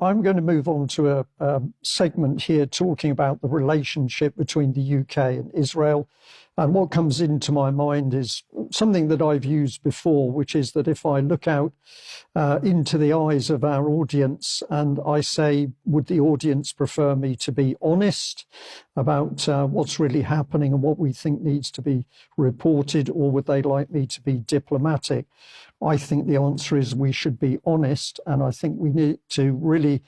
I'm going to move on to a segment here talking about the relationship between the UK and Israel. And what comes into my mind is something that I've used before, which is that if I look out into the eyes of our audience and I say, would the audience prefer me to be honest about what's really happening and what we think needs to be reported, or would they like me to be diplomatic? I think the answer is we should be honest, and I think we need to really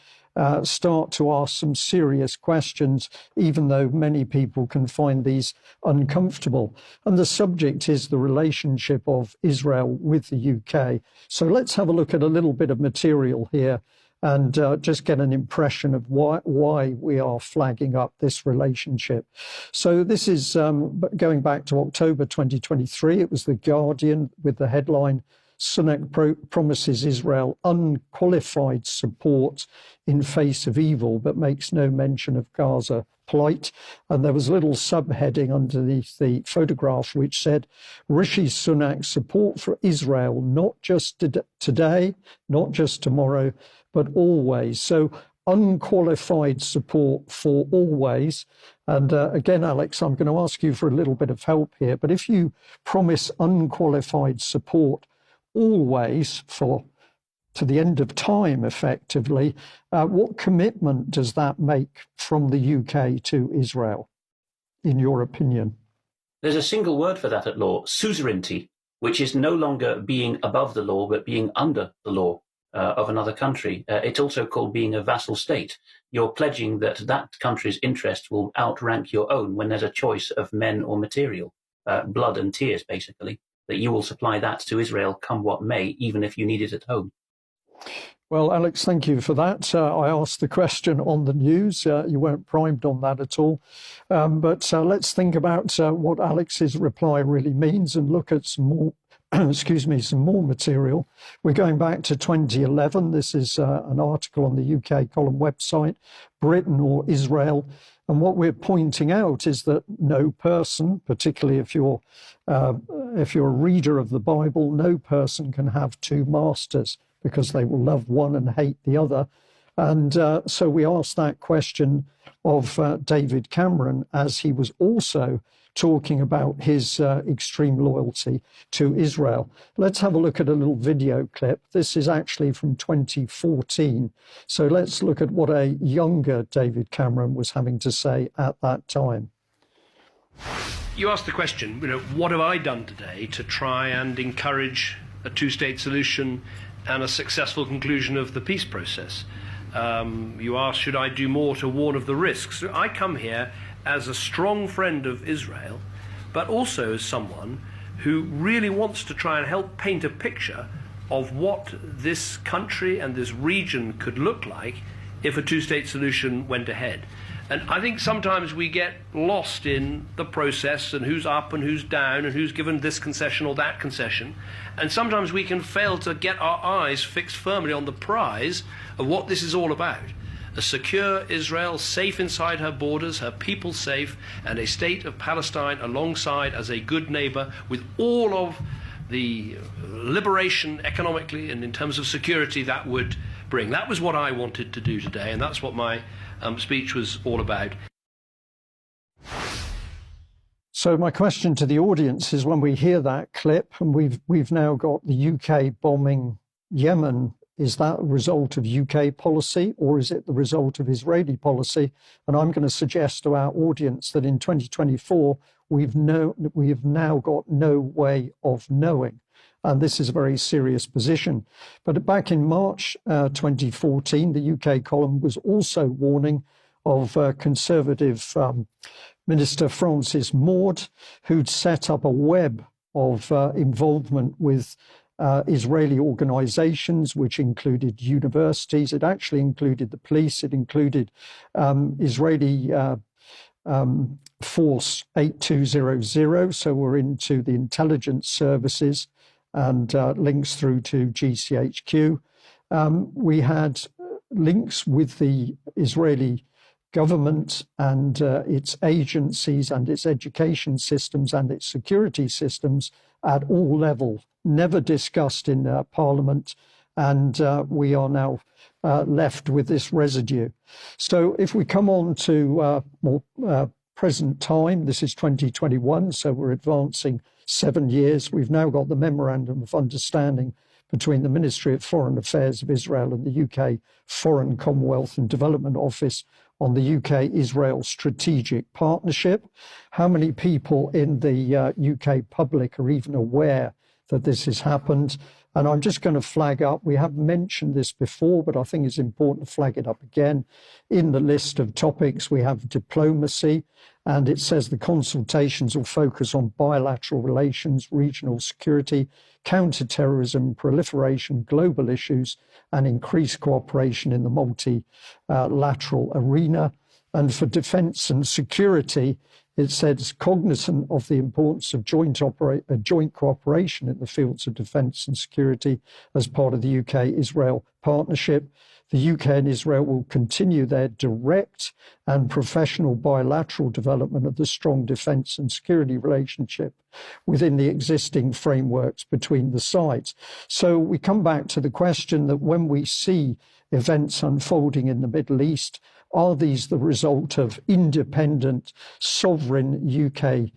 start to ask some serious questions, even though many people can find these uncomfortable. And the subject is the relationship of Israel with the UK. So let's have a look at a little bit of material here and just get an impression of why we are flagging up this relationship. So this is going back to October 2023. It was The Guardian with the headline, Sunak promises Israel unqualified support in face of evil, but makes no mention of Gaza plight. And there was a little subheading underneath the photograph which said, Rishi Sunak's support for Israel, not just today, not just tomorrow, but always. So unqualified support for always. And again, Alex, I'm going to ask you for a little bit of help here. But if you promise unqualified support always to the end of time, effectively, what commitment does that make from the UK to Israel, in your opinion? There's a single word for that at law, suzerainty, which is no longer being above the law, but being under the law of another country. It's also called being a vassal state. You're pledging that that country's interest will outrank your own when there's a choice of men or material, blood and tears, basically, that you will supply that to Israel come what may, even if you need it at home. Well, Alex, thank you for that. I asked the question on the news. You weren't primed on that at all. But let's think about what Alex's reply really means and look at some more, some more material. We're going back to 2011. This is an article on the UK column website, Britain or Israel. And what we're pointing out is that no person, particularly if you're a reader of the Bible, no person can have two masters, because they will love one and hate the other. And so we asked that question of David Cameron, as he was also talking about his extreme loyalty to Israel. Let's have a look at a little video clip. This is actually from 2014. So let's look at what a younger David Cameron was having to say at that time. You asked the question, what have I done today to try and encourage a two-state solution and a successful conclusion of the peace process? You asked, should I do more to warn of the risks? I come here as a strong friend of Israel, but also as someone who really wants to try and help paint a picture of what this country and this region could look like if a two-state solution went ahead. And I think sometimes we get lost in the process and who's up and who's down and who's given this concession or that concession. And sometimes we can fail to get our eyes fixed firmly on the prize of what this is all about. A secure Israel, safe inside her borders, her people safe, and a state of Palestine alongside as a good neighbor with all of the liberation economically and in terms of security that would bring. That was what I wanted to do today, and that's what my speech was all about. So my question to the audience is, when we hear that clip, and we've now got the UK bombing Yemen, is that a result of UK policy or is it the result of Israeli policy? And I'm going to suggest to our audience that in 2024, we have now got no way of knowing. And this is a very serious position. But back in March 2014, the UK column was also warning of Conservative Minister Francis Maude, who'd set up a web of involvement with Israeli organizations, which included universities. It actually included the police. It included Israeli Force 8200. So we're into the intelligence services and links through to GCHQ. We had links with the Israeli government and its agencies and its education systems and its security systems at all levels, never discussed in Parliament. And we are now left with this residue. So if we come on to more present time, this is 2021, so we're advancing 7 years. We've now got the Memorandum of Understanding between the Ministry of Foreign Affairs of Israel and the UK Foreign, Commonwealth and Development Office on the UK-Israel Strategic Partnership. How many people in the UK public are even aware that this has happened? And I'm just going to flag up, we have mentioned this before, but I think it's important to flag it up again. In the list of topics, we have diplomacy, and it says the consultations will focus on bilateral relations, regional security, counter-terrorism, proliferation, global issues, and increased cooperation in the multilateral arena. And for defence and security, it says cognizant of the importance of joint cooperation in the fields of defence and security as part of the UK-Israel partnership. The UK and Israel will continue their direct and professional bilateral development of the strong defence and security relationship within the existing frameworks between the sides. So we come back to the question that when we see events unfolding in the Middle East, are these the result of independent, sovereign UK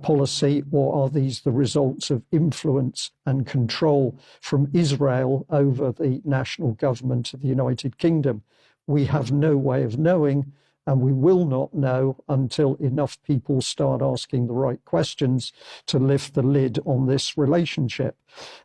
policy, or are these the results of influence and control from Israel over the national government of the United Kingdom? We have no way of knowing, and we will not know until enough people start asking the right questions to lift the lid on this relationship.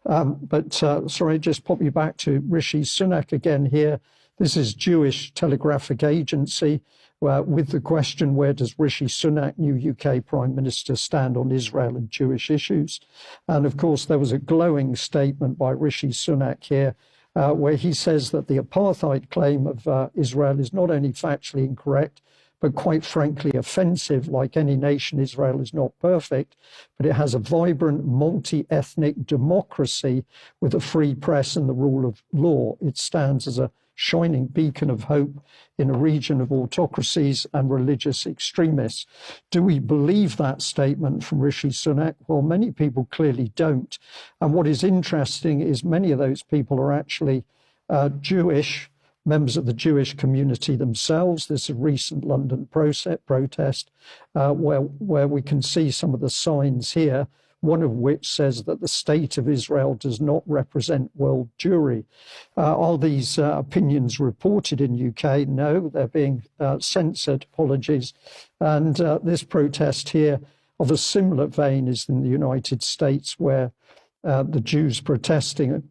Sorry, just pop you back to Rishi Sunak again here. This is Jewish Telegraphic Agency with the question, where does Rishi Sunak, new UK Prime Minister, stand on Israel and Jewish issues? And of course, there was a glowing statement by Rishi Sunak here where he says that the apartheid claim of Israel is not only factually incorrect, but quite frankly offensive. Like any nation, Israel is not perfect, but it has a vibrant, multi-ethnic democracy with a free press and the rule of law. It stands as a shining beacon of hope in a region of autocracies and religious extremists. Do we believe that statement from Rishi Sunak? Well, many people clearly don't. And what is interesting is many of those people are actually Jewish, members of the Jewish community themselves. There's a recent London protest where we can see some of the signs here, one of which says that the state of Israel does not represent world Jewry. Are these opinions reported in UK? No, they're being censored. Apologies. And this protest here of a similar vein is in the United States, where the Jews protesting,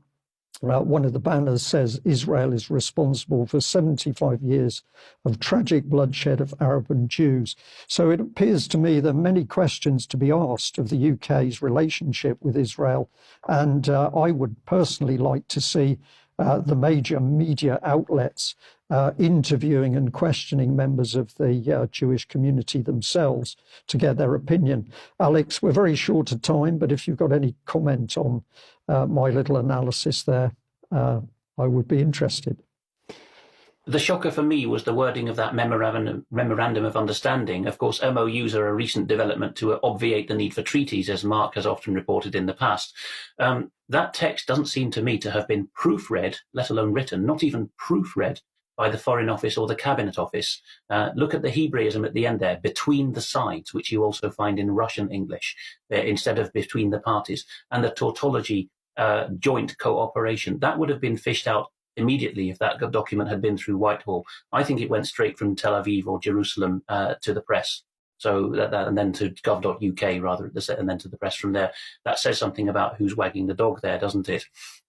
one of the banners says Israel is responsible for 75 years of tragic bloodshed of Arab and Jews. So it appears to me there are many questions to be asked of the UK's relationship with Israel. And I would personally like to see the major media outlets interviewing and questioning members of the Jewish community themselves to get their opinion. Alex, we're very short of time, but if you've got any comment on my little analysis there, I would be interested. The shocker for me was the wording of that memorandum of understanding. Of course, MOUs are a recent development to obviate the need for treaties, as Mark has often reported in the past. That text doesn't seem to me to have been proofread, let alone written, not even proofread by the Foreign Office or the Cabinet Office. Look at the Hebraism at the end there, between the sides, which you also find in Russian English, instead of between the parties, and the tautology, joint cooperation. That would have been fished out immediately if that document had been through Whitehall. I think it went straight from Tel Aviv or Jerusalem to the press. So and then to gov.uk rather, and then to the press from there. That says something about who's wagging the dog there, doesn't it?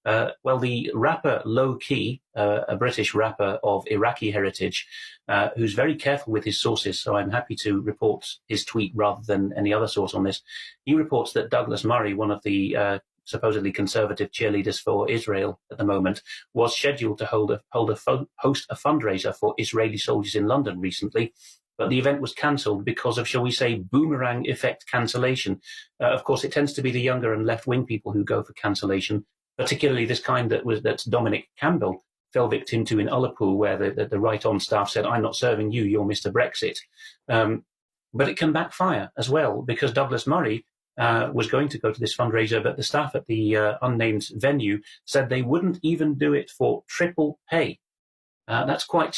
Well, the rapper Low Key, a British rapper of Iraqi heritage, who's very careful with his sources, so I'm happy to report his tweet rather than any other source on this. He reports that Douglas Murray, one of the supposedly conservative cheerleaders for Israel at the moment, was scheduled to host a fundraiser for Israeli soldiers in London recently, but the event was cancelled because of, shall we say, boomerang effect cancellation. Of course, it tends to be the younger and left-wing people who go for cancellation, particularly this kind that's Dominic Campbell fell victim to in Ullapool, where the right-on staff said, "I'm not serving you, you're Mr. Brexit." But it can backfire as well, because Douglas Murray was going to go to this fundraiser, but the staff at the unnamed venue said they wouldn't even do it for triple pay. That's quite